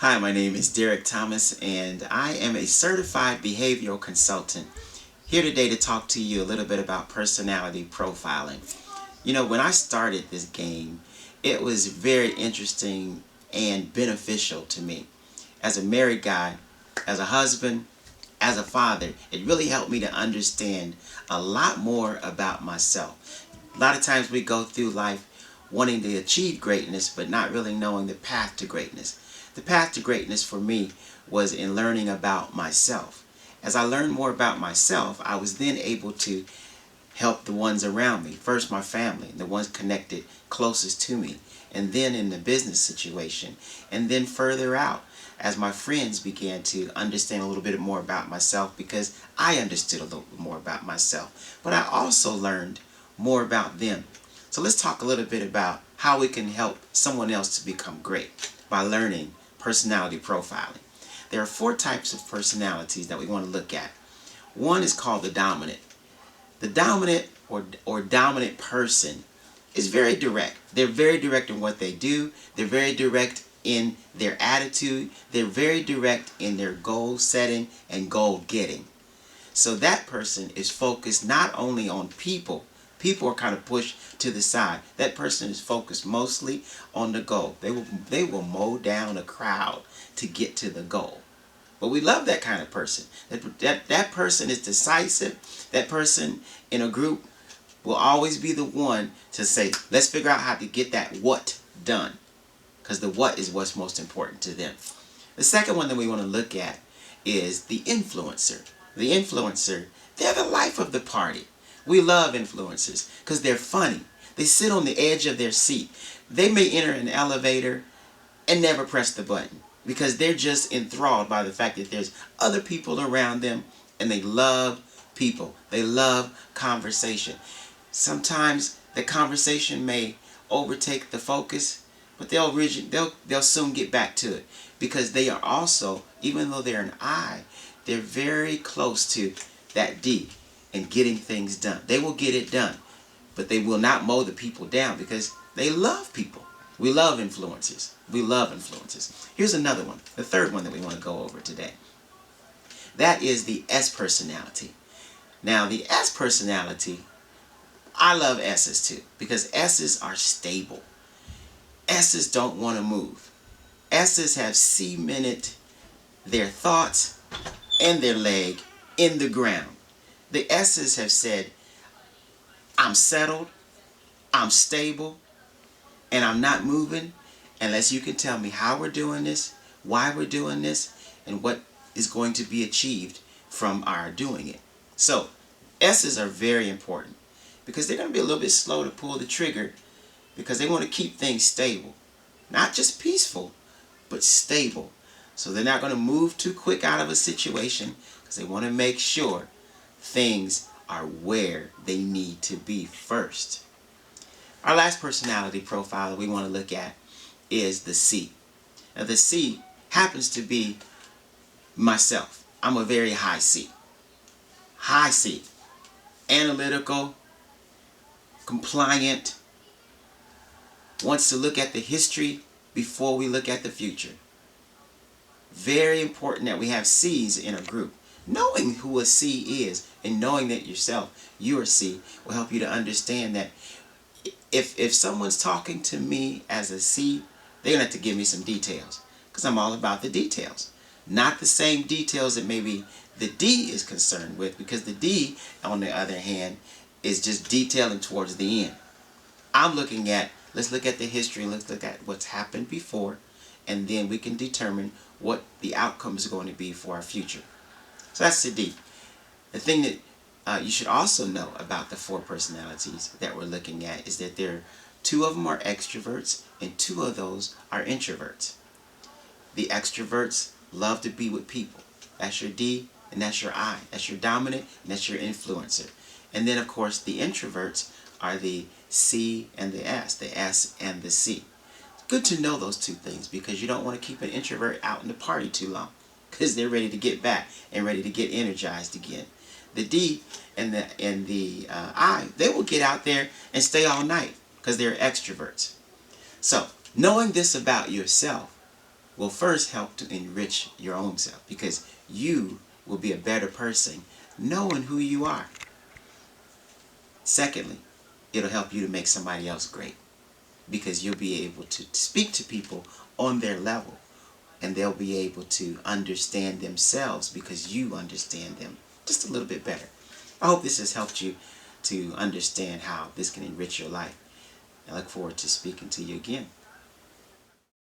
Hi, my name is Derek Thomas, and I am a certified behavioral consultant. Here today to talk to you a little bit about personality profiling. You know, when I started this game, it was very interesting and beneficial to me. As a married guy, as a husband, as a father, it really helped me to understand a lot more about myself. A lot of times we go through life wanting to achieve greatness, but not really knowing the path to greatness. The path to greatness for me was in learning about myself. As I learned more about myself, I was then able to help the ones around me. First, my family, the ones connected closest to me, and then in the business situation, and then further out as my friends began to understand a little bit more about myself because I understood a little bit more about myself. But I also learned more about them. So let's talk a little bit about how we can help someone else to become great by learning personality profiling. There are 4 types of personalities that we want to look at. One is called the dominant. The dominant or dominant person is very direct. They're very direct in what they do. They're very direct in their attitude. They're very direct in their goal setting and goal getting. So that person is focused not only on people. People are kind of pushed to the side. That person is focused mostly on the goal. They will mow down a crowd to get to the goal. But we love that kind of person. That person is decisive. That person in a group will always be the one to say, let's figure out how to get that what done. Because the what is what's most important to them. The second one that we want to look at is the influencer. The influencer, they're the life of the party. We love influencers because they're funny. They sit on the edge of their seat. They may enter an elevator and never press the button because they're just enthralled by the fact that there's other people around them and they love people. They love conversation. Sometimes the conversation may overtake the focus, but they'll soon get back to it because they are also, even though they're an I, they're very close to that D and getting things done. They will get it done, but they will not mow the people down because they love people. We love influencers. We love influencers. Here's another one, the third one that we want to go over today. That is the S personality. Now, the S personality, I love S's too because S's are stable. S's don't want to move. S's have cemented their thoughts and their leg in the ground. The S's have said, I'm settled, I'm stable, and I'm not moving unless you can tell me how we're doing this, why we're doing this, and what is going to be achieved from our doing it. So, S's are very important because they're going to be a little bit slow to pull the trigger because they want to keep things stable. Not just peaceful, but stable. So they're not going to move too quick out of a situation because they want to make sure things are where they need to be first. Our last personality profile that we want to look at is the C. Now the C happens to be myself. I'm a very high C. High C. Analytical, compliant, wants to look at the history before we look at the future. Very important that we have C's in a group. Knowing who a C is and knowing that yourself, you're a C, will help you to understand that if someone's talking to me as a C, they're going to have to give me some details because I'm all about the details. Not the same details that maybe the D is concerned with because the D, on the other hand, is just detailing towards the end. I'm looking at, let's look at the history, let's look at what's happened before, and then we can determine what the outcome is going to be for our future. So that's the D. The thing that you should also know about the 4 personalities that we're looking at is that 2 of them are extroverts and 2 of those are introverts. The extroverts love to be with people. That's your D and that's your I. That's your dominant and that's your influencer. And then of course the introverts are the C and the S and the C. It's good to know those 2 things because you don't want to keep an introvert out in the party too long because they're ready to get back and ready to get energized again. The D and the I, they will get out there and stay all night because they're extroverts. So, knowing this about yourself will first help to enrich your own self, because you will be a better person knowing who you are. Secondly, it'll help you to make somebody else great, because you'll be able to speak to people on their level, and they'll be able to understand themselves because you understand them just a little bit better. I hope this has helped you to understand how this can enrich your life. I look forward to speaking to you again.